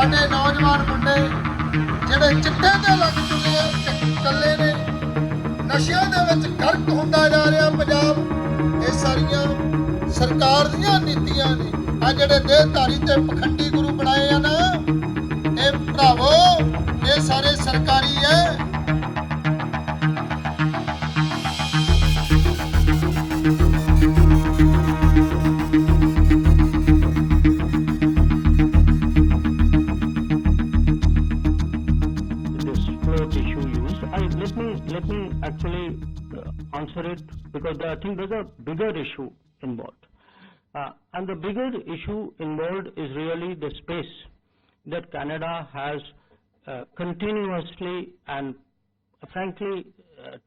साडे नौजवान मुंडे ਜਿਹੜੇ ਚਿੱਟੇ ਤੇ ਲੱਗ ਚੱਲੇ ਨੇ, ਨਸ਼ਿਆਂ ਦੇ ਵਿੱਚ ਗਰਕ ਹੁੰਦਾ ਜਾ ਰਿਹਾ ਪੰਜਾਬ। ਇਹ ਸਾਰੀਆਂ ਸਰਕਾਰ ਦੀਆਂ ਨੀਤੀਆਂ ਨੇ। ਆ ਜਿਹੜੇ ਦੇਹਧਾਰੀ ਤੇ ਪਖੰਡੀ ਗੁਰੂ ਬਣਾਏ ਆ ਨਾ, ਇਹ ਭਰਾਵੋ ਇਹ ਸਾਰੇ ਸਰਕਾਰੀ ਹੈ। Let me actually answer it, because I think there's a bigger issue involved. And the bigger issue involved is really the space that Canada has continuously and frankly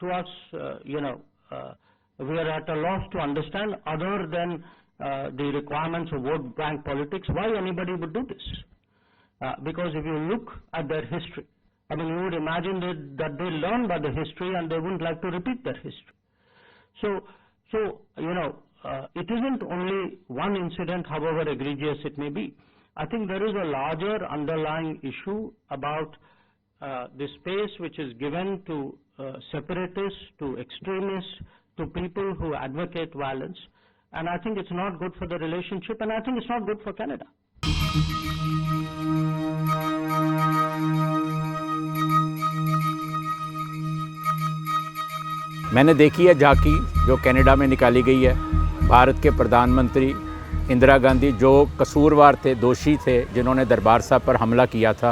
to us, we are at a loss to understand, other than the requirements of vote bank politics, why anybody would do this. Because if you look at their history, I mean, you would imagine that they learn by the history and they wouldn't like to repeat that history. So it isn't only one incident, however egregious it may be. I think there is a larger underlying issue about the space which is given to separatists, to extremists, to people who advocate violence. And I think it's not good for the relationship, and I think it's not good for Canada. मैंने देखी है झांकी जो Canada में निकाली गई है। भारत के प्रधानमंत्री इंदिरा गांधी जो कसूरवार थे, दोषी थे, जिन्होंने दरबार साहब पर हमला किया था,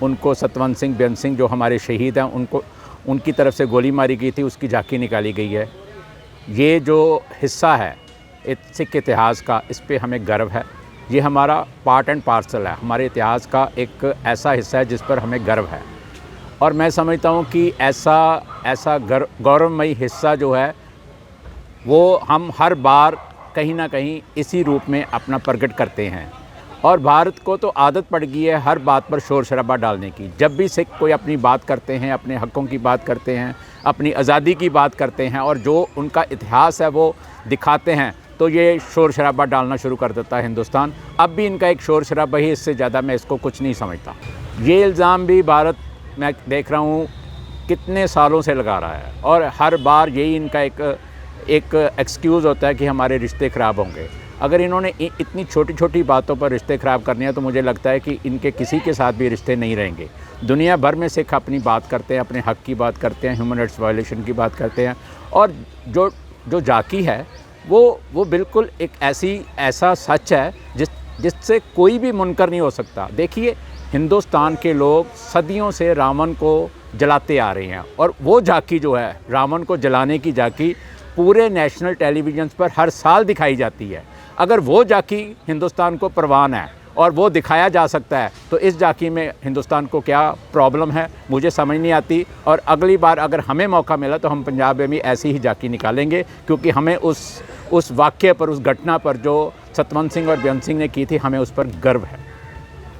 उनको सतवंत सिंह बेअंत सिंह जो हमारे शहीद हैं, उनको उनकी तरफ से गोली मारी गई थी, उसकी झांकी निकाली गई है। ये जो हिस्सा है सिख इतिहास का, इस पे हमें गर्व है। ये हमारा पार्ट एंड पार्सल है, हमारे इतिहास का एक ऐसा हिस्सा है जिस पर हमें गर्व है। और मैं समझता हूँ कि ऐसा गौरवमयी हिस्सा जो है वो हम हर बार कहीं ना कहीं इसी रूप में अपना प्रकट करते हैं। और भारत को तो आदत पड़ गई है हर बात पर शोर शराबा डालने की। जब भी सिख कोई अपनी बात करते हैं, अपने हक़ों की बात करते हैं, अपनी आज़ादी की बात करते हैं और जो उनका इतिहास है वो दिखाते हैं, तो ये शोर शराबा डालना शुरू कर देता है हिंदुस्तान। अब भी इनका एक शोर शराबा ही, इससे ज़्यादा मैं इसको कुछ नहीं समझता। ये इल्ज़ाम भी भारत, मैं देख रहा हूँ कितने सालों से लगा रहा है, और हर बार यही इनका एक एक्सक्यूज़ होता है कि हमारे रिश्ते ख़राब होंगे। अगर इन्होंने इतनी छोटी छोटी बातों पर रिश्ते ख़राब करने हैं, तो मुझे लगता है कि इनके किसी के साथ भी रिश्ते नहीं रहेंगे। दुनिया भर में सिख अपनी बात करते हैं, अपने हक़ की बात करते हैं, ह्यूमन राइट्स वायलेशन की बात करते हैं। और जो झांकी है वो बिल्कुल एक ऐसा सच है जिससे कोई भी मुनकर नहीं हो सकता। देखिए, हिंदुस्तान के लोग सदियों से रावण को जलाते आ रहे हैं, और वो झांकी जो है, रावण को जलाने की झांकी, पूरे नेशनल टेलीविज़न पर हर साल दिखाई जाती है। अगर वो झांकी हिंदुस्तान को परवान है और वो दिखाया जा सकता है, तो इस झांकी में हिंदुस्तान को क्या प्रॉब्लम है, मुझे समझ नहीं आती। और अगली बार अगर हमें मौका मिला तो हम पंजाब में भी ऐसी ही झांकी निकालेंगे, क्योंकि हमें उस वाक़ये पर, उस घटना पर जो सतवंत सिंह और बेअंत सिंह ने की थी, हमें उस पर गर्व है।